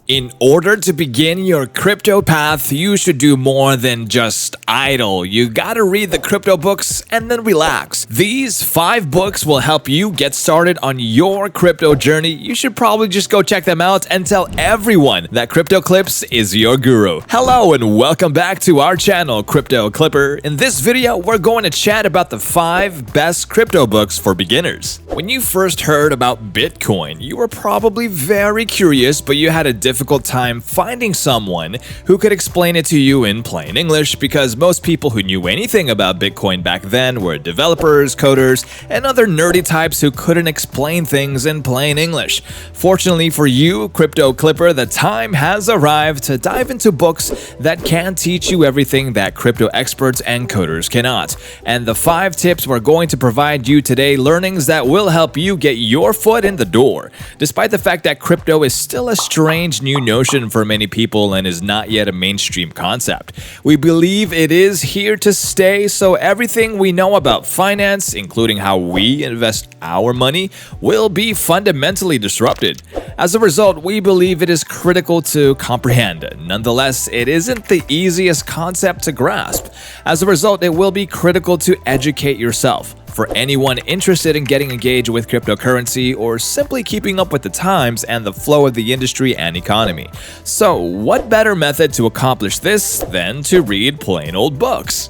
In order to begin your crypto path, you should do more than just idle. You gotta read the crypto books and then relax. These 5 books will help you get started on your crypto journey. You should probably just go check them out and tell everyone that Crypto Clips is your guru. Hello and welcome back to our channel, Crypto Clipper. In this video, we're going to chat about the 5 best crypto books for beginners. When you first heard about Bitcoin, you were probably very curious, but you had a difficult time finding someone who could explain it to you in plain English because most people who knew anything about Bitcoin back then were developers, coders, and other nerdy types who couldn't explain things in plain English. Fortunately for you, Crypto Clipper, the time has arrived to dive into books that can teach you everything that crypto experts and coders cannot. And the 5 tips we're going to provide you today, learnings that will help you get your foot in the door. Despite the fact that crypto is still a strange new notion for many people and is not yet a mainstream concept, we believe it is here to stay, so everything we know about finance, including how we invest our money, will be fundamentally disrupted. As a result, we believe it is critical to comprehend. Nonetheless, it isn't the easiest concept to grasp. As a result, it will be critical to educate yourself. For anyone interested in getting engaged with cryptocurrency or simply keeping up with the times and the flow of the industry and economy. So, what better method to accomplish this than to read plain old books?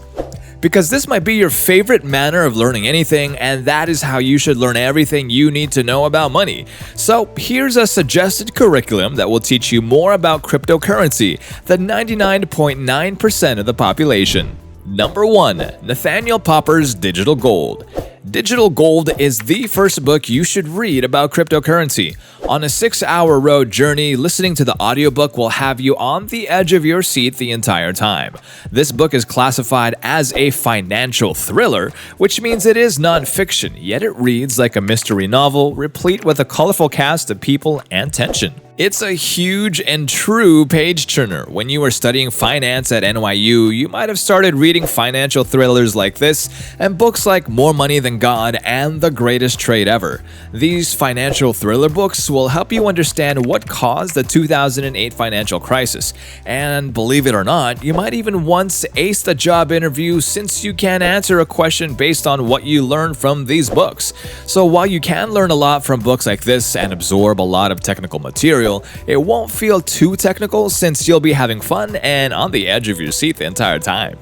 Because this might be your favorite manner of learning anything, and that is how you should learn everything you need to know about money. So here's a suggested curriculum that will teach you more about cryptocurrency than 99.9% of the population. Number 1. Nathaniel Popper's Digital Gold. Digital Gold is the first book you should read about cryptocurrency. On a 6-hour road journey, listening to the audiobook will have you on the edge of your seat the entire time. This book is classified as a financial thriller, which means it is non-fiction, yet it reads like a mystery novel, replete with a colorful cast of people and tension. It's a huge and true page-turner. When you were studying finance at NYU, you might have started reading financial thrillers like this and books like More Money Than God and The Greatest Trade Ever. These financial thriller books will help you understand what caused the 2008 financial crisis. And believe it or not, you might even once ace a job interview since you can answer a question based on what you learn from these books. So while you can learn a lot from books like this and absorb a lot of technical material, it won't feel too technical since you'll be having fun and on the edge of your seat the entire time.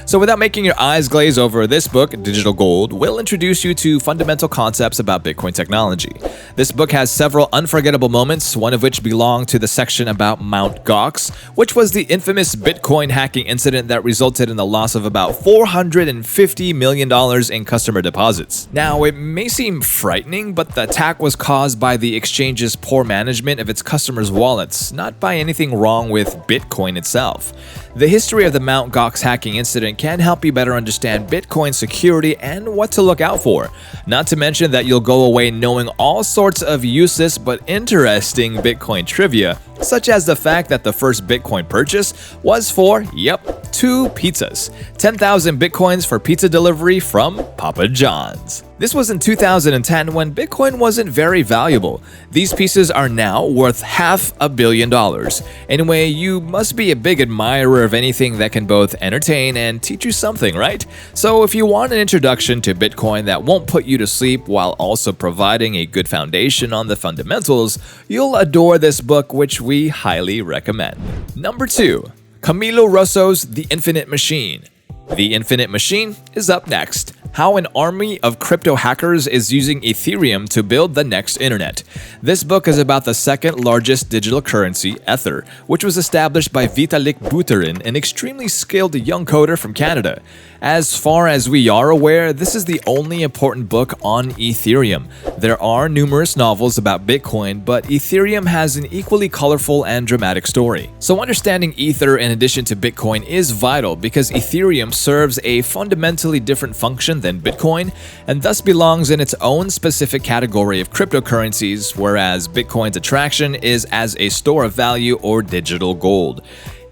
So without making your eyes glaze over, this book, Digital Gold, will introduce you to fundamental concepts about Bitcoin technology. This book has several unforgettable moments, one of which belonged to the section about Mt. Gox, which was the infamous Bitcoin hacking incident that resulted in the loss of about $450 million in customer deposits. Now, it may seem frightening, but the attack was caused by the exchange's poor management of its customers' wallets, not by anything wrong with Bitcoin itself. The history of the Mt. Gox hacking incident can help you better understand Bitcoin security and what to look out for. Not to mention that you'll go away knowing all sorts of useless but interesting Bitcoin trivia, such as the fact that the first Bitcoin purchase was for, 2 pizzas. 10,000 Bitcoins for pizza delivery from Papa John's. This was in 2010 when Bitcoin wasn't very valuable. These pieces are now worth $500 million. Anyway, you must be a big admirer of anything that can both entertain and teach you something, right? So if you want an introduction to Bitcoin that won't put you to sleep while also providing a good foundation on the fundamentals, you'll adore this book, which we highly recommend. Number 2. Camilo Russo's The Infinite Machine. The Infinite Machine is up next. How an army of crypto hackers is using Ethereum to build the next internet. This book is about the second largest digital currency, Ether, which was established by Vitalik Buterin, an extremely skilled young coder from Canada. As far as we are aware, this is the only important book on Ethereum. There are numerous novels about Bitcoin, but Ethereum has an equally colorful and dramatic story. So understanding Ether in addition to Bitcoin is vital because Ethereum serves a fundamentally different function than Bitcoin and thus belongs in its own specific category of cryptocurrencies, whereas Bitcoin's attraction is as a store of value or digital gold.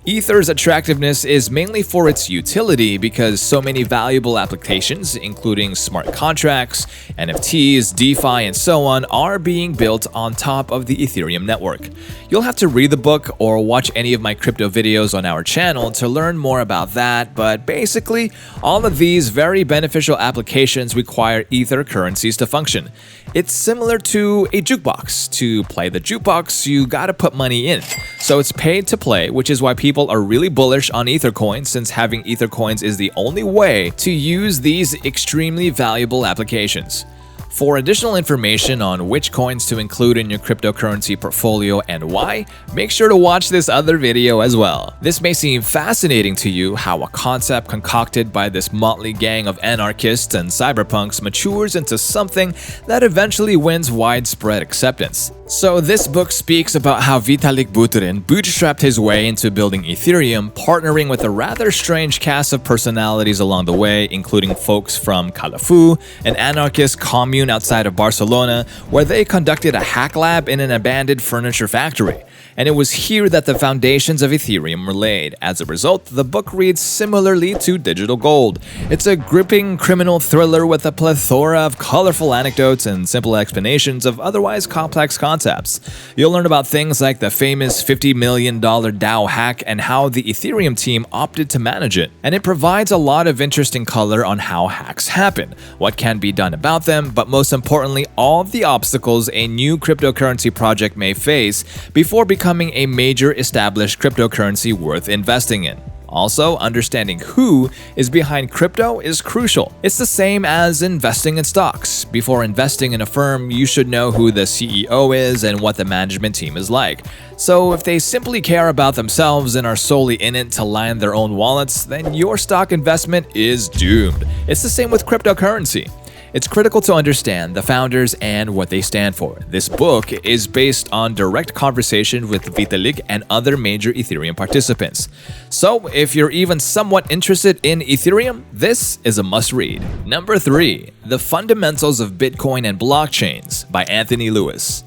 Ether's attractiveness is mainly for its utility because so many valuable applications, including smart contracts, NFTs, DeFi, and so on, are being built on top of the Ethereum network. You'll have to read the book or watch any of my crypto videos on our channel to learn more about that, but basically, all of these very beneficial applications require Ether currencies to function. It's similar to a jukebox. To play the jukebox, you gotta put money in. So it's paid to play, which is why people are really bullish on Ether coins, since having Ether coins is the only way to use these extremely valuable applications. For additional information on which coins to include in your cryptocurrency portfolio and why, make sure to watch this other video as well. This may seem fascinating to you, how a concept concocted by this motley gang of anarchists and cyberpunks matures into something that eventually wins widespread acceptance. So this book speaks about how Vitalik Buterin bootstrapped his way into building Ethereum, partnering with a rather strange cast of personalities along the way, including folks from Calafu, an anarchist commune outside of Barcelona, where they conducted a hack lab in an abandoned furniture factory. And it was here that the foundations of Ethereum were laid. As a result, the book reads similarly to Digital Gold. It's a gripping criminal thriller with a plethora of colorful anecdotes and simple explanations of otherwise complex concepts. You'll learn about things like the famous $50 million DAO hack and how the Ethereum team opted to manage it. And it provides a lot of interesting color on how hacks happen, what can be done about them, but most importantly, all of the obstacles a new cryptocurrency project may face before becoming a major established cryptocurrency worth investing in. Also, understanding who is behind crypto is crucial. It's the same as investing in stocks. Before investing in a firm, you should know who the CEO is and what the management team is like. So if they simply care about themselves and are solely in it to line their own wallets, then your stock investment is doomed. It's the same with cryptocurrency. It's critical to understand the founders and what they stand for. This book is based on direct conversation with Vitalik and other major Ethereum participants. So, if you're even somewhat interested in Ethereum, this is a must-read. Number 3. The Fundamentals of Bitcoin and Blockchains by Anthony Lewis.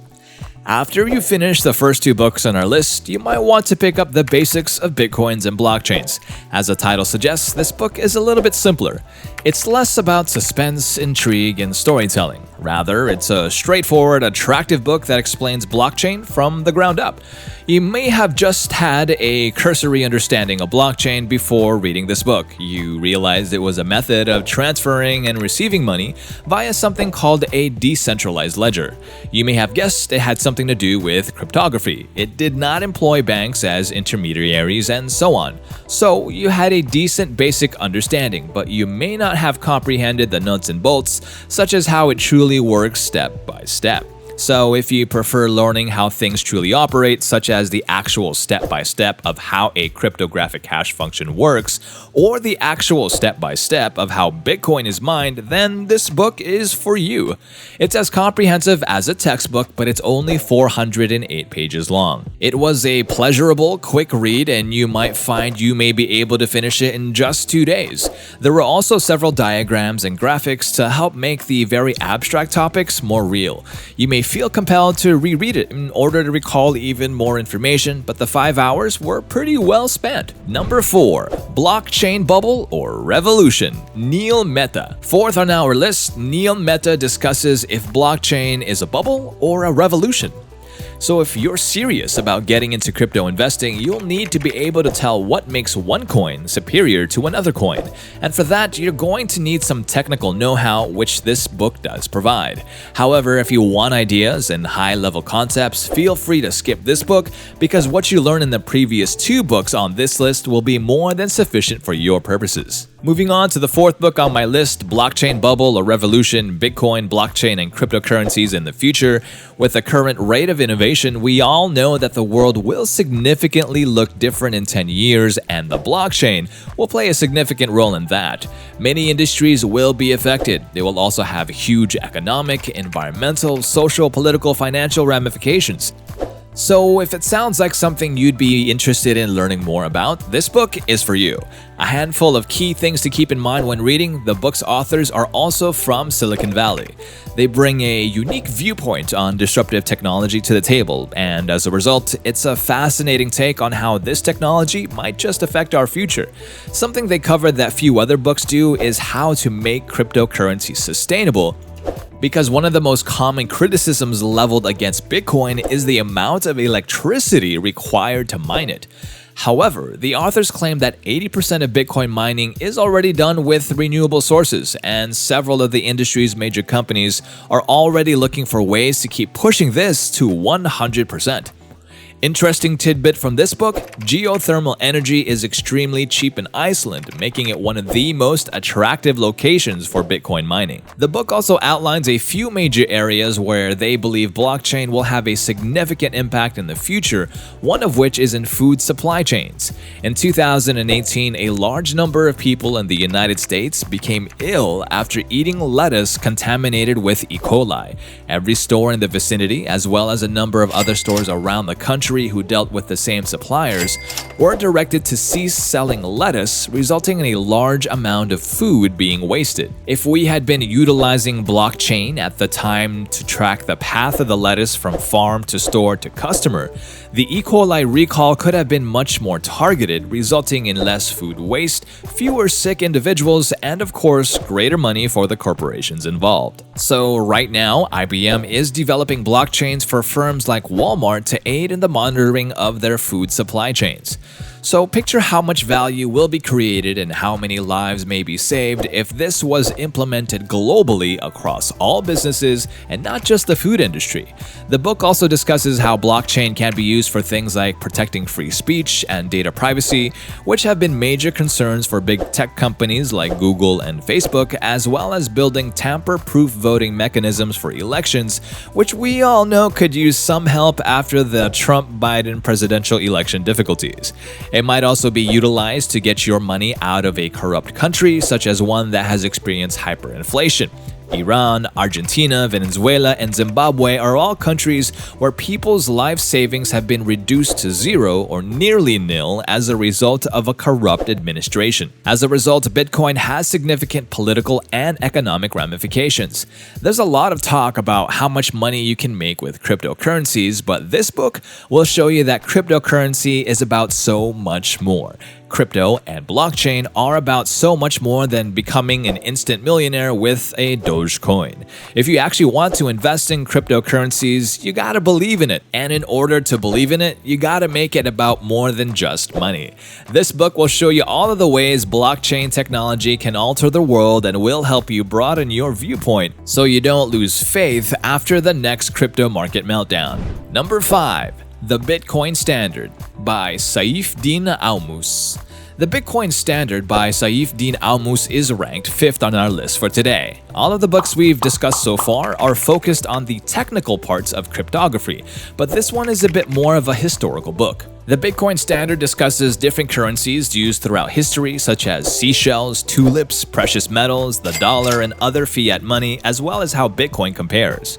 After you finish the first 2 books on our list, you might want to pick up The Basics of Bitcoins and Blockchains. As the title suggests, this book is a little bit simpler. It's less about suspense, intrigue, and storytelling. Rather, it's a straightforward, attractive book that explains blockchain from the ground up. You may have just had a cursory understanding of blockchain before reading this book. You realized it was a method of transferring and receiving money via something called a decentralized ledger. You may have guessed it had something to do with cryptography. It did not employ banks as intermediaries and so on. So you had a decent basic understanding, but you may not have comprehended the nuts and bolts, such as how it truly works step by step. So if you prefer learning how things truly operate, such as the actual step-by-step of how a cryptographic hash function works, or the actual step-by-step of how Bitcoin is mined, then this book is for you. It's as comprehensive as a textbook, but it's only 408 pages long. It was a pleasurable, quick read, and you might find you may be able to finish it in just 2 days. There were also several diagrams and graphics to help make the very abstract topics more real. You may feel compelled to reread it in order to recall even more information, but the 5 hours were pretty well spent. Number 4. Blockchain Bubble or Revolution, Neel Mehta. Fourth on our list, Neel Mehta discusses if blockchain is a bubble or a revolution. So if you're serious about getting into crypto investing, you'll need to be able to tell what makes one coin superior to another coin. And for that, you're going to need some technical know-how, which this book does provide. However, if you want ideas and high-level concepts, feel free to skip this book, because what you learn in the previous 2 books on this list will be more than sufficient for your purposes. Moving on to the 4th book on my list, Blockchain Bubble or Revolution, Bitcoin, Blockchain, and Cryptocurrencies in the Future. With the current rate of innovation, we all know that the world will significantly look different in 10 years, and the blockchain will play a significant role in that. Many industries will be affected. They will also have huge economic, environmental, social, political, financial ramifications. So if it sounds like something you'd be interested in learning more about, this book is for you. A handful of key things to keep in mind when reading. The book's authors are also from Silicon Valley. They bring a unique viewpoint on disruptive technology to the table, and as a result, it's a fascinating take on how this technology might just affect our future. Something they cover that few other books do is how to make cryptocurrency sustainable, because one of the most common criticisms leveled against Bitcoin is the amount of electricity required to mine it. However, the authors claim that 80% of Bitcoin mining is already done with renewable sources, and several of the industry's major companies are already looking for ways to keep pushing this to 100%. Interesting tidbit from this book, geothermal energy is extremely cheap in Iceland, making it one of the most attractive locations for Bitcoin mining. The book also outlines a few major areas where they believe blockchain will have a significant impact in the future, one of which is in food supply chains. In 2018, a large number of people in the United States became ill after eating lettuce contaminated with E. coli. Every store in the vicinity, as well as a number of other stores around the country who dealt with the same suppliers, were directed to cease selling lettuce, resulting in a large amount of food being wasted. If we had been utilizing blockchain at the time to track the path of the lettuce from farm to store to customer, the E. coli recall could have been much more targeted, resulting in less food waste, fewer sick individuals, and of course, greater money for the corporations involved. So right now, IBM is developing blockchains for firms like Walmart to aid in the monitoring of their food supply chains. So picture how much value will be created and how many lives may be saved if this was implemented globally across all businesses and not just the food industry. The book also discusses how blockchain can be used for things like protecting free speech and data privacy, which have been major concerns for big tech companies like Google and Facebook, as well as building tamper-proof voting mechanisms for elections, which we all know could use some help after the Trump-Biden presidential election difficulties. It might also be utilized to get your money out of a corrupt country, such as one that has experienced hyperinflation. Iran, Argentina, Venezuela, and Zimbabwe are all countries where people's life savings have been reduced to zero or nearly nil as a result of a corrupt administration. As a result, Bitcoin has significant political and economic ramifications. There's a lot of talk about how much money you can make with cryptocurrencies, but this book will show you that cryptocurrency is about so much more. Crypto and blockchain are about so much more than becoming an instant millionaire with a Dogecoin. If you actually want to invest in cryptocurrencies, you gotta believe in it. And in order to believe in it, you gotta make it about more than just money. This book will show you all of the ways blockchain technology can alter the world and will help you broaden your viewpoint so you don't lose faith after the next crypto market meltdown. Number 5. The Bitcoin Standard by Saifedean Ammous. The Bitcoin Standard by Saifedean Ammous is ranked 5th on our list for today. All of the books we've discussed so far are focused on the technical parts of cryptography, but this one is a bit more of a historical book. The Bitcoin Standard discusses different currencies used throughout history, such as seashells, tulips, precious metals, the dollar, and other fiat money, as well as how Bitcoin compares.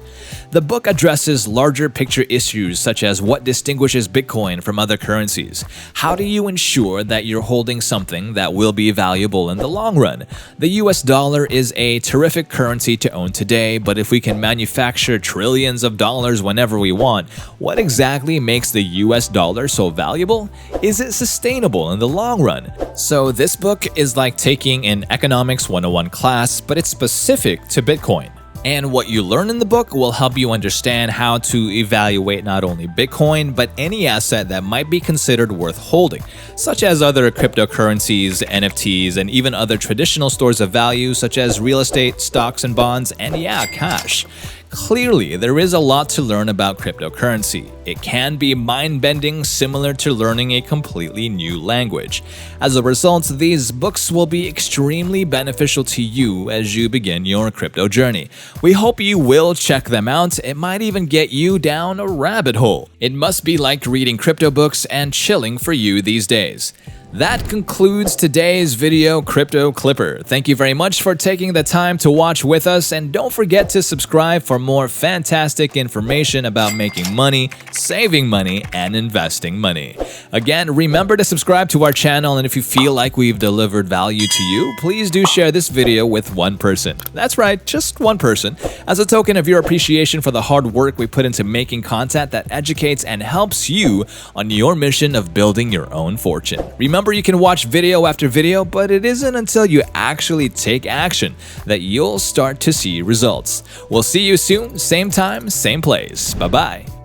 The book addresses larger picture issues such as what distinguishes Bitcoin from other currencies. How do you ensure that you're holding something that will be valuable in the long run? The US dollar is a terrific currency to own today, but if we can manufacture trillions of dollars whenever we want, what exactly makes the US dollar so valuable? Is it sustainable in the long run? So this book is like taking an Economics 101 class, but it's specific to Bitcoin. And what you learn in the book will help you understand how to evaluate not only Bitcoin, but any asset that might be considered worth holding, such as other cryptocurrencies, NFTs, and even other traditional stores of value such as real estate, stocks and bonds, and cash. Clearly, there is a lot to learn about cryptocurrency. It can be mind-bending, similar to learning a completely new language. As a result, these books will be extremely beneficial to you as you begin your crypto journey. We hope you will check them out. It might even get you down a rabbit hole. It must be like reading crypto books and chilling for you these days. That concludes today's video Crypto Clipper. Thank you very much for taking the time to watch with us, and don't forget to subscribe for more fantastic information about making money, saving money, and investing money. Again, remember to subscribe to our channel, and if you feel like we've delivered value to you, please do share this video with one person. That's right, just one person, as a token of your appreciation for the hard work we put into making content that educates and helps you on your mission of building your own fortune. Remember, you can watch video after video, but it isn't until you actually take action that you'll start to see results. We'll see you soon, same time, same place. Bye-bye.